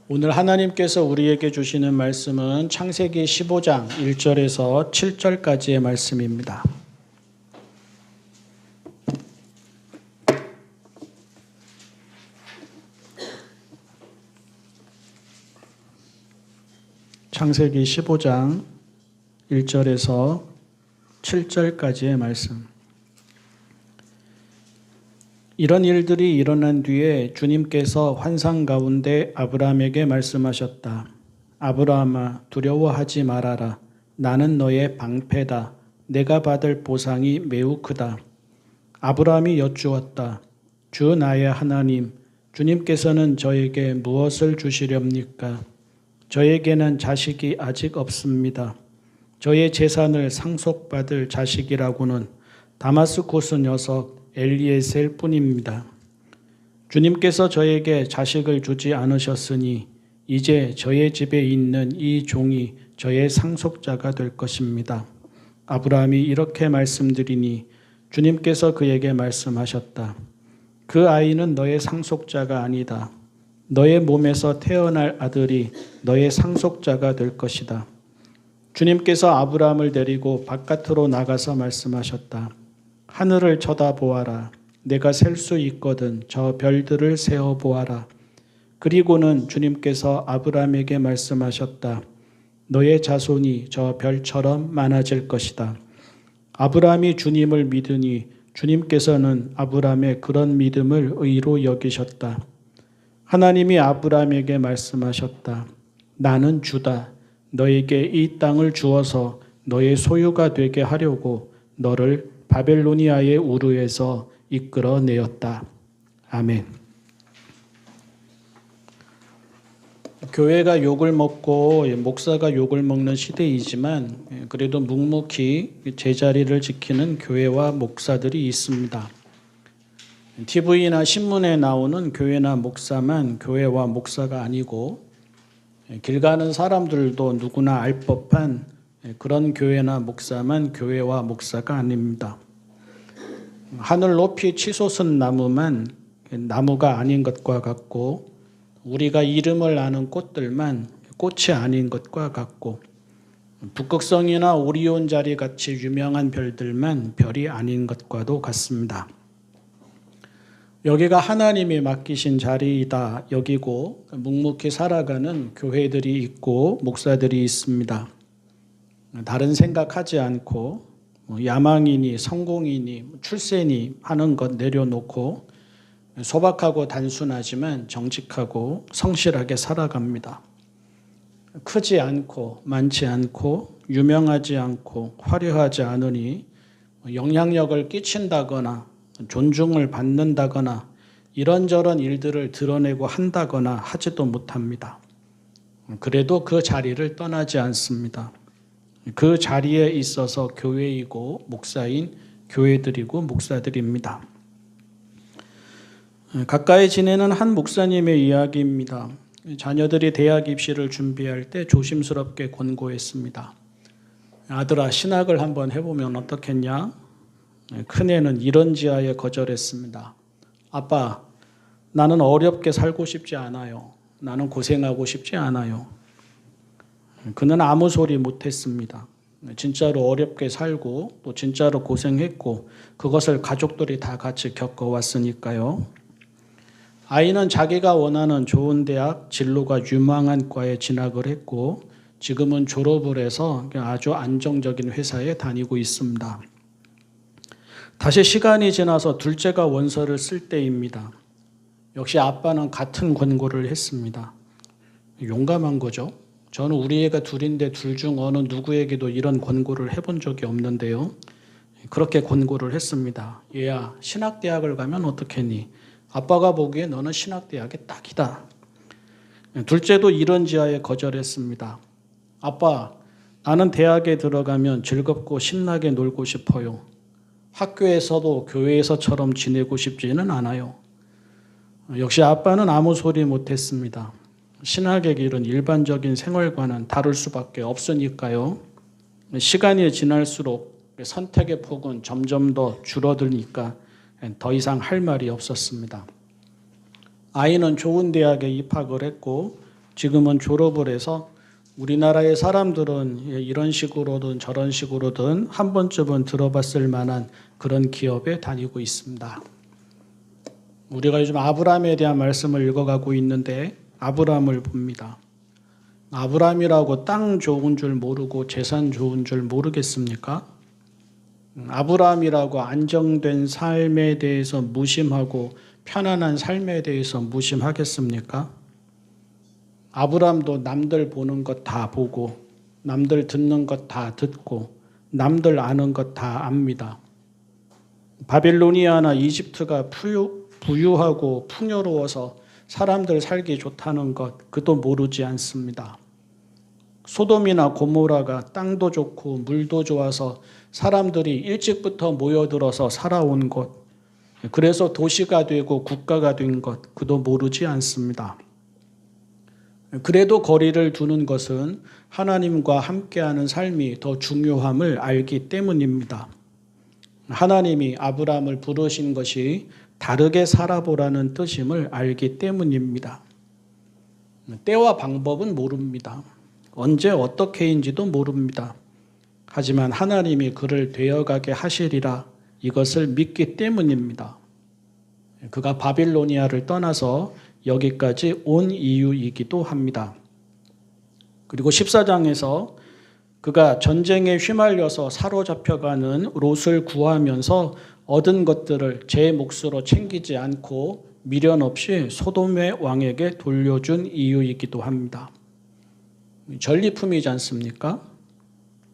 오늘 하나님께서 우리에게 주시는 말씀은 창세기 15장 1절에서 7절까지의 말씀입니다. 창세기 15장 1절에서 7절까지의 말씀. 이런 일들이 일어난 뒤에 주님께서 환상 가운데 아브라함에게 말씀하셨다. 아브라함아, 두려워하지 말아라. 나는 너의 방패다. 내가 받을 보상이 매우 크다. 아브라함이 여쭈었다. 주 나의 하나님, 주님께서는 저에게 무엇을 주시렵니까? 저에게는 자식이 아직 없습니다. 저의 재산을 상속받을 자식이라고는 다마스쿠스 녀석 엘리에셀 뿐입니다. 주님께서 저에게 자식을 주지 않으셨으니 이제 저의 집에 있는 이 종이 저의 상속자가 될 것입니다. 아브라함이 이렇게 말씀드리니 주님께서 그에게 말씀하셨다. 그 아이는 너의 상속자가 아니다. 너의 몸에서 태어날 아들이 너의 상속자가 될 것이다. 주님께서 아브라함을 데리고 바깥으로 나가서 말씀하셨다. 하늘을 쳐다보아라. 내가 셀 수 있거든 저 별들을 세어보아라. 그리고는 주님께서 아브라함에게 말씀하셨다. 너의 자손이 저 별처럼 많아질 것이다. 아브라함이 주님을 믿으니 주님께서는 아브라함의 그런 믿음을 의로 여기셨다. 하나님이 아브라함에게 말씀하셨다. 나는 주다. 너에게 이 땅을 주어서 너의 소유가 되게 하려고 너를 바벨로니아의 우르에서 이끌어내었다. 아멘. 교회가 욕을 먹고 목사가 욕을 먹는 시대이지만 그래도 묵묵히 제자리를 지키는 교회와 목사들이 있습니다. TV나 신문에 나오는 교회나 목사만 교회와 목사가 아니고 길 가는 사람들도 누구나 알 법한 그런 교회나 목사만 교회와 목사가 아닙니다. 하늘 높이 치솟은 나무만 나무가 아닌 것과 같고 우리가 이름을 아는 꽃들만 꽃이 아닌 것과 같고 북극성이나 오리온 자리 같이 유명한 별들만 별이 아닌 것과도 같습니다. 여기가 하나님이 맡기신 자리이다 여기고 묵묵히 살아가는 교회들이 있고 목사들이 있습니다. 다른 생각하지 않고 야망이니 성공이니 출세니 하는 것 내려놓고 소박하고 단순하지만 정직하고 성실하게 살아갑니다. 크지 않고 많지 않고 유명하지 않고 화려하지 않으니 영향력을 끼친다거나 존중을 받는다거나 이런저런 일들을 드러내고 한다거나 하지도 못합니다. 그래도 그 자리를 떠나지 않습니다. 그 자리에 있어서 교회이고 목사인 교회들이고 목사들입니다. 가까이 지내는 한 목사님의 이야기입니다. 자녀들이 대학 입시를 준비할 때 조심스럽게 권고했습니다. 아들아, 신학을 한번 해보면 어떻겠냐? 큰애는 이런지하에 거절했습니다. 아빠, 나는 어렵게 살고 싶지 않아요. 나는 고생하고 싶지 않아요. 그는 아무 소리 못했습니다. 진짜로 어렵게 살고 또 진짜로 고생했고 그것을 가족들이 다 같이 겪어왔으니까요. 아이는 자기가 원하는 좋은 대학, 진로가 유망한 과에 진학을 했고 지금은 졸업을 해서 아주 안정적인 회사에 다니고 있습니다. 다시 시간이 지나서 둘째가 원서를 쓸 때입니다. 역시 아빠는 같은 권고를 했습니다. 용감한 거죠. 저는 우리 애가 둘인데 둘 중 어느 누구에게도 이런 권고를 해본 적이 없는데요. 그렇게 권고를 했습니다. 얘야, 신학대학을 가면 어떻겠니? 아빠가 보기에 너는 신학대학에 딱이다. 둘째도 이런지하에 거절했습니다. 아빠, 나는 대학에 들어가면 즐겁고 신나게 놀고 싶어요. 학교에서도 교회에서처럼 지내고 싶지는 않아요. 역시 아빠는 아무 소리 못했습니다. 신학의 길은 일반적인 생활과는 다를 수밖에 없으니까요. 시간이 지날수록 선택의 폭은 점점 더 줄어드니까 더 이상 할 말이 없었습니다. 아이는 좋은 대학에 입학을 했고 지금은 졸업을 해서 우리나라의 사람들은 이런 식으로든 저런 식으로든 한 번쯤은 들어봤을 만한 그런 기업에 다니고 있습니다. 우리가 요즘 아브라함에 대한 말씀을 읽어가고 있는데 아브라함을 봅니다. 아브라함이라고 땅 좋은 줄 모르고 재산 좋은 줄 모르겠습니까? 아브라함이라고 안정된 삶에 대해서 무심하고 편안한 삶에 대해서 무심하겠습니까? 아브라함도 남들 보는 것 다 보고 남들 듣는 것 다 듣고 남들 아는 것 다 압니다. 바빌로니아나 이집트가 부유하고 풍요로워서 사람들 살기 좋다는 것 그도 모르지 않습니다. 소돔이나 고모라가 땅도 좋고 물도 좋아서 사람들이 일찍부터 모여들어서 살아온 곳, 그래서 도시가 되고 국가가 된 것 그도 모르지 않습니다. 그래도 거리를 두는 것은 하나님과 함께하는 삶이 더 중요함을 알기 때문입니다. 하나님이 아브라함을 부르신 것이 다르게 살아보라는 뜻임을 알기 때문입니다. 때와 방법은 모릅니다. 언제 어떻게인지도 모릅니다. 하지만 하나님이 그를 되어가게 하시리라 이것을 믿기 때문입니다. 그가 바빌로니아를 떠나서 여기까지 온 이유이기도 합니다. 그리고 14장에서 그가 전쟁에 휘말려서 사로잡혀가는 롯을 구하면서 얻은 것들을 제 몫으로 챙기지 않고 미련 없이 소돔의 왕에게 돌려준 이유이기도 합니다. 전리품이지 않습니까?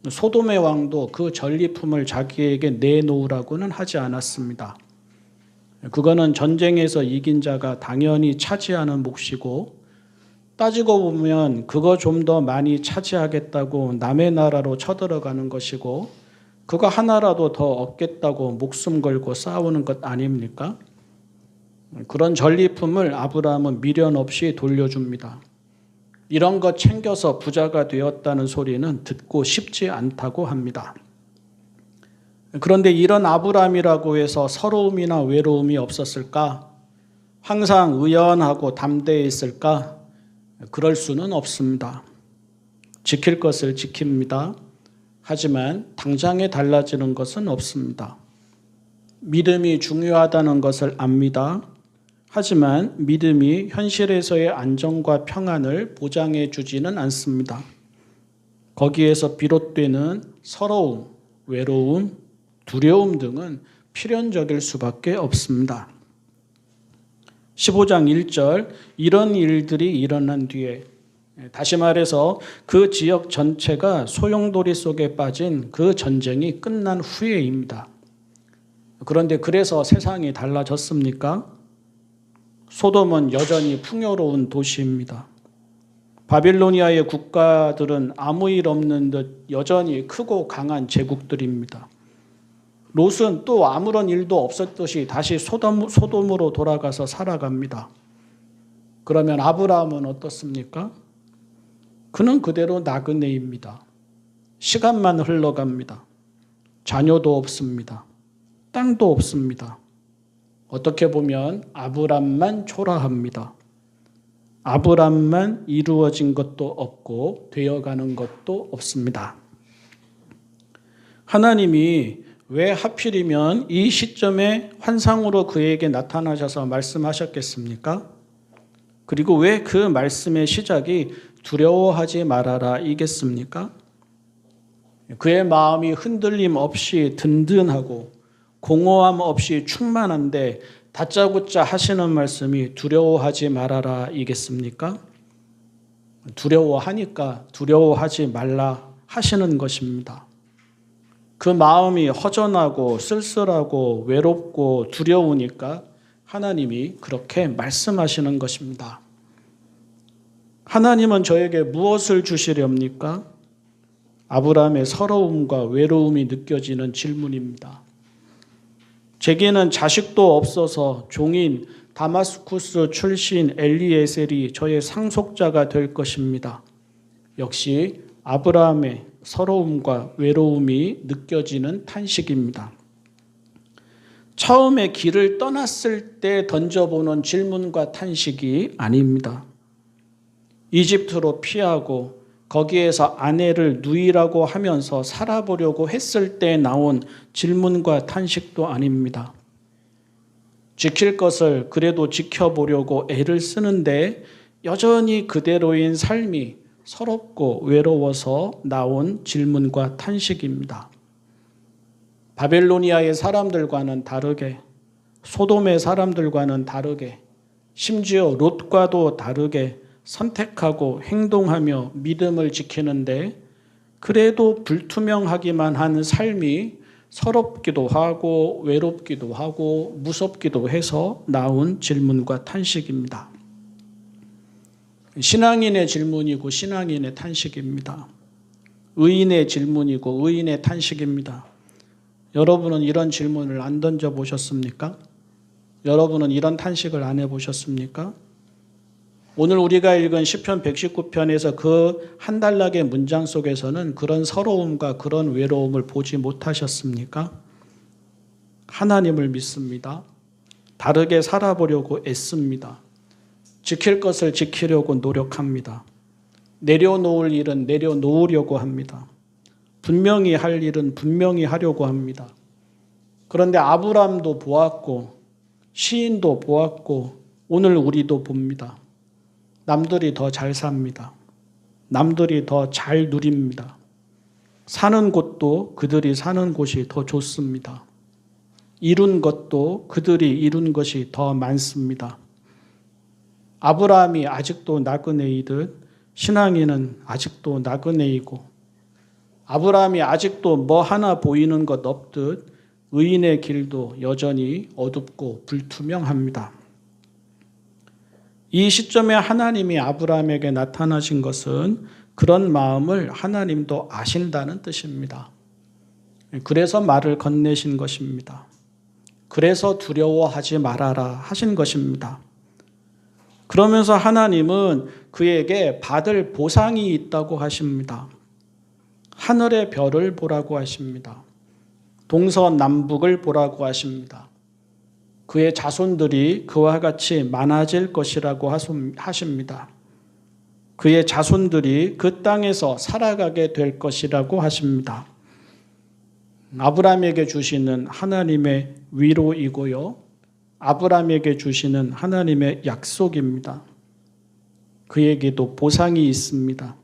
소돔의 왕도 그 전리품을 자기에게 내놓으라고는 하지 않았습니다. 그거는 전쟁에서 이긴 자가 당연히 차지하는 몫이고 따지고 보면 그거 좀 더 많이 차지하겠다고 남의 나라로 쳐들어가는 것이고 그거 하나라도 더 얻겠다고 목숨 걸고 싸우는 것 아닙니까? 그런 전리품을 아브라함은 미련 없이 돌려줍니다. 이런 것 챙겨서 부자가 되었다는 소리는 듣고 싶지 않다고 합니다. 그런데 이런 아브라함이라고 해서 서러움이나 외로움이 없었을까? 항상 의연하고 담대했을까? 그럴 수는 없습니다. 지킬 것을 지킵니다. 하지만 당장에 달라지는 것은 없습니다. 믿음이 중요하다는 것을 압니다. 하지만 믿음이 현실에서의 안정과 평안을 보장해 주지는 않습니다. 거기에서 비롯되는 서러움, 외로움, 두려움 등은 필연적일 수밖에 없습니다. 15장 1절 이런 일들이 일어난 뒤에 다시 말해서 그 지역 전체가 소용돌이 속에 빠진 그 전쟁이 끝난 후에입니다. 그런데 그래서 세상이 달라졌습니까? 소돔은 여전히 풍요로운 도시입니다. 바빌로니아의 국가들은 아무 일 없는 듯 여전히 크고 강한 제국들입니다. 롯은 또 아무런 일도 없었듯이 다시 소돔으로 돌아가서 살아갑니다. 그러면 아브라함은 어떻습니까? 그는 그대로 나그네입니다. 시간만 흘러갑니다. 자녀도 없습니다. 땅도 없습니다. 어떻게 보면 아브람만 초라합니다. 아브람만 이루어진 것도 없고 되어가는 것도 없습니다. 하나님이 왜 하필이면 이 시점에 환상으로 그에게 나타나셔서 말씀하셨겠습니까? 그리고 왜 그 말씀의 시작이 두려워하지 말아라 이겠습니까? 그의 마음이 흔들림 없이 든든하고 공허함 없이 충만한데 다짜고짜 하시는 말씀이 두려워하지 말아라 이겠습니까? 두려워하니까 두려워하지 말라 하시는 것입니다. 그 마음이 허전하고 쓸쓸하고 외롭고 두려우니까 하나님이 그렇게 말씀하시는 것입니다. 하나님은 저에게 무엇을 주시렵니까? 아브라함의 서러움과 외로움이 느껴지는 질문입니다. 제게는 자식도 없어서 종인 다마스쿠스 출신 엘리에셀이 저의 상속자가 될 것입니다. 역시 아브라함의 서러움과 외로움이 느껴지는 탄식입니다. 처음에 길을 떠났을 때 던져보는 질문과 탄식이 아닙니다. 이집트로 피하고 거기에서 아내를 누이라고 하면서 살아보려고 했을 때 나온 질문과 탄식도 아닙니다. 지킬 것을 그래도 지켜보려고 애를 쓰는데 여전히 그대로인 삶이 서럽고 외로워서 나온 질문과 탄식입니다. 바벨로니아의 사람들과는 다르게, 소돔의 사람들과는 다르게, 심지어 롯과도 다르게 선택하고 행동하며 믿음을 지키는데 그래도 불투명하기만 한 삶이 서럽기도 하고 외롭기도 하고 무섭기도 해서 나온 질문과 탄식입니다. 신앙인의 질문이고 신앙인의 탄식입니다. 의인의 질문이고 의인의 탄식입니다. 여러분은 이런 질문을 안 던져보셨습니까? 여러분은 이런 탄식을 안 해보셨습니까? 오늘 우리가 읽은 시편 119편에서 그 한 단락의 문장 속에서는 그런 서러움과 그런 외로움을 보지 못하셨습니까? 하나님을 믿습니다. 다르게 살아보려고 애씁니다. 지킬 것을 지키려고 노력합니다. 내려놓을 일은 내려놓으려고 합니다. 분명히 할 일은 분명히 하려고 합니다. 그런데 아브라함도 보았고 시인도 보았고 오늘 우리도 봅니다. 남들이 더 잘 삽니다. 남들이 더 잘 누립니다. 사는 곳도 그들이 사는 곳이 더 좋습니다. 이룬 것도 그들이 이룬 것이 더 많습니다. 아브라함이 아직도 나그네이듯 신앙인은 아직도 나그네이고 아브라함이 아직도 뭐 하나 보이는 것 없듯 의인의 길도 여전히 어둡고 불투명합니다. 이 시점에 하나님이 아브라함에게 나타나신 것은 그런 마음을 하나님도 아신다는 뜻입니다. 그래서 말을 건네신 것입니다. 그래서 두려워하지 말아라 하신 것입니다. 그러면서 하나님은 그에게 받을 보상이 있다고 하십니다. 하늘의 별을 보라고 하십니다. 동서남북을 보라고 하십니다. 그의 자손들이 그와 같이 많아질 것이라고 하십니다. 그의 자손들이 그 땅에서 살아가게 될 것이라고 하십니다. 아브라함에게 주시는 하나님의 위로이고요. 아브라함에게 주시는 하나님의 약속입니다. 그에게도 보상이 있습니다.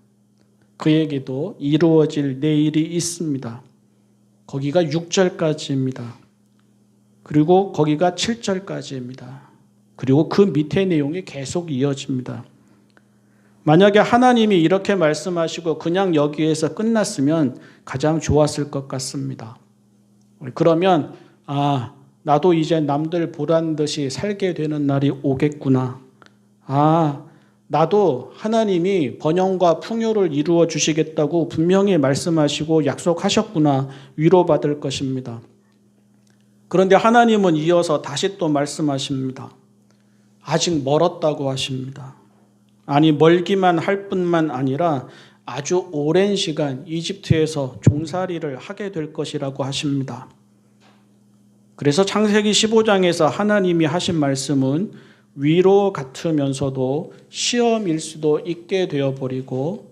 그에게도 이루어질 내일이 있습니다. 거기가 6절까지입니다. 그리고 거기가 7절까지입니다. 그리고 그 밑에 내용이 계속 이어집니다. 만약에 하나님이 이렇게 말씀하시고 그냥 여기에서 끝났으면 가장 좋았을 것 같습니다. 그러면 나도 이제 남들 보란 듯이 살게 되는 날이 오겠구나. 나도 하나님이 번영과 풍요를 이루어 주시겠다고 분명히 말씀하시고 약속하셨구나. 위로받을 것입니다. 그런데 하나님은 이어서 다시 또 말씀하십니다. 아직 멀었다고 하십니다. 아니 멀기만 할 뿐만 아니라 아주 오랜 시간 이집트에서 종살이를 하게 될 것이라고 하십니다. 그래서 창세기 15장에서 하나님이 하신 말씀은 위로 같으면서도 시험일 수도 있게 되어버리고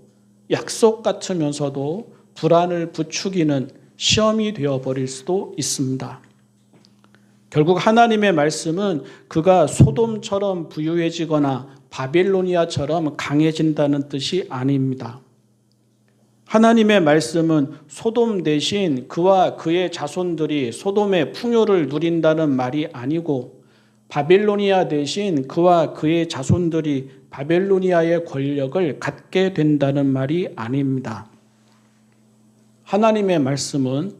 약속 같으면서도 불안을 부추기는 시험이 되어버릴 수도 있습니다. 결국 하나님의 말씀은 그가 소돔처럼 부유해지거나 바빌로니아처럼 강해진다는 뜻이 아닙니다. 하나님의 말씀은 소돔 대신 그와 그의 자손들이 소돔의 풍요를 누린다는 말이 아니고 바빌로니아 대신 그와 그의 자손들이 바빌로니아의 권력을 갖게 된다는 말이 아닙니다. 하나님의 말씀은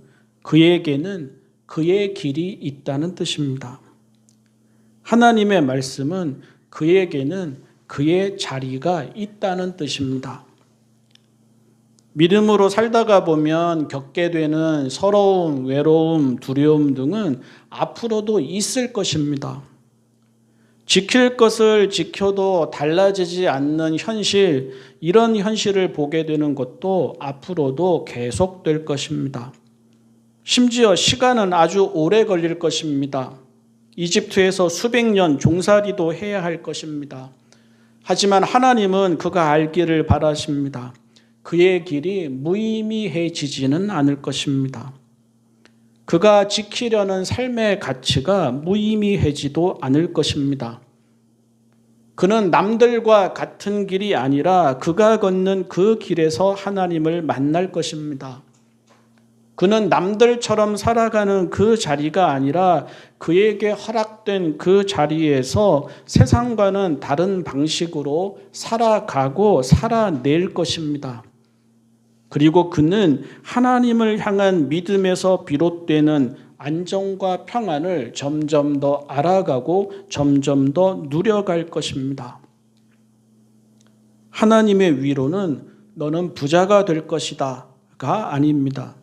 그에게는 그의 길이 있다는 뜻입니다. 하나님의 말씀은 그에게는 그의 자리가 있다는 뜻입니다. 믿음으로 살다가 보면 겪게 되는 서러움, 외로움, 두려움 등은 앞으로도 있을 것입니다. 지킬 것을 지켜도 달라지지 않는 현실, 이런 현실을 보게 되는 것도 앞으로도 계속될 것입니다. 심지어 시간은 아주 오래 걸릴 것입니다. 이집트에서 수백 년 종살이도 해야 할 것입니다. 하지만 하나님은 그가 알기를 바라십니다. 그의 길이 무의미해지지는 않을 것입니다. 그가 지키려는 삶의 가치가 무의미해지도 않을 것입니다. 그는 남들과 같은 길이 아니라 그가 걷는 그 길에서 하나님을 만날 것입니다. 그는 남들처럼 살아가는 그 자리가 아니라 그에게 허락된 그 자리에서 세상과는 다른 방식으로 살아가고 살아낼 것입니다. 그리고 그는 하나님을 향한 믿음에서 비롯되는 안정과 평안을 점점 더 알아가고 점점 더 누려갈 것입니다. 하나님의 위로는 너는 부자가 될 것이다가 아닙니다.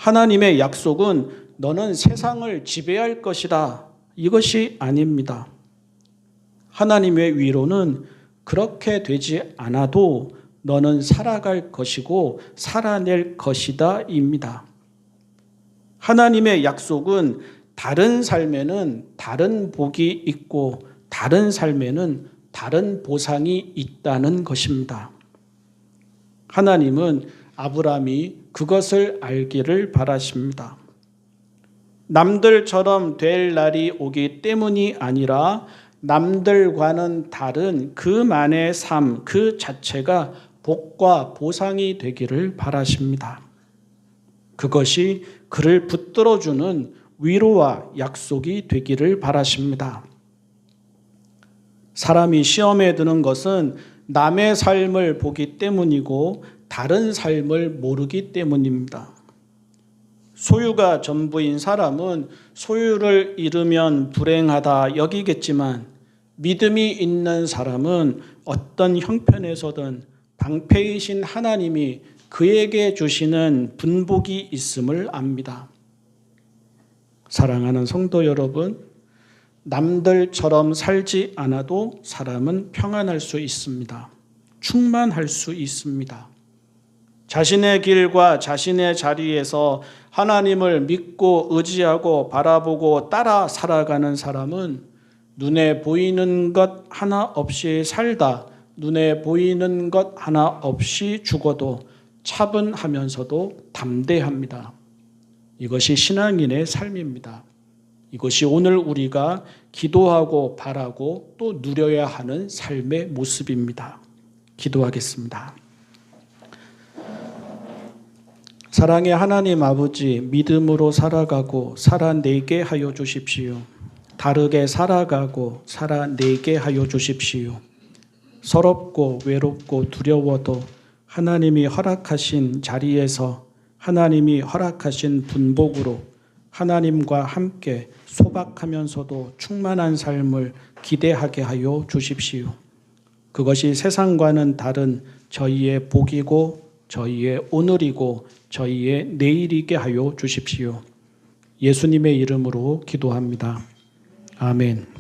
하나님의 약속은 너는 세상을 지배할 것이다. 이것이 아닙니다. 하나님의 위로는 그렇게 되지 않아도 너는 살아갈 것이고 살아낼 것이다 입니다. 하나님의 약속은 다른 삶에는 다른 복이 있고 다른 삶에는 다른 보상이 있다는 것입니다. 하나님은 아브라함이 그것을 알기를 바라십니다. 남들처럼 될 날이 오기 때문이 아니라 남들과는 다른 그만의 삶 그 자체가 복과 보상이 되기를 바라십니다. 그것이 그를 붙들어주는 위로와 약속이 되기를 바라십니다. 사람이 시험에 드는 것은 남의 삶을 보기 때문이고 다른 삶을 모르기 때문입니다. 소유가 전부인 사람은 소유를 잃으면 불행하다 여기겠지만 믿음이 있는 사람은 어떤 형편에서든 방패이신 하나님이 그에게 주시는 분복이 있음을 압니다. 사랑하는 성도 여러분, 남들처럼 살지 않아도 사람은 평안할 수 있습니다. 충만할 수 있습니다. 자신의 길과 자신의 자리에서 하나님을 믿고 의지하고 바라보고 따라 살아가는 사람은 눈에 보이는 것 하나 없이 살다 눈에 보이는 것 하나 없이 죽어도 차분하면서도 담대합니다. 이것이 신앙인의 삶입니다. 이것이 오늘 우리가 기도하고 바라고 또 누려야 하는 삶의 모습입니다. 기도하겠습니다. 사랑의 하나님 아버지, 믿음으로 살아가고 살아내게 하여 주십시오. 다르게 살아가고 살아내게 하여 주십시오. 서럽고 외롭고 두려워도 하나님이 허락하신 자리에서 하나님이 허락하신 분복으로 하나님과 함께 소박하면서도 충만한 삶을 기대하게 하여 주십시오. 그것이 세상과는 다른 저희의 복이고 저희의 오늘이고 저희의 내일이게 하여 주십시오. 예수님의 이름으로 기도합니다. 아멘.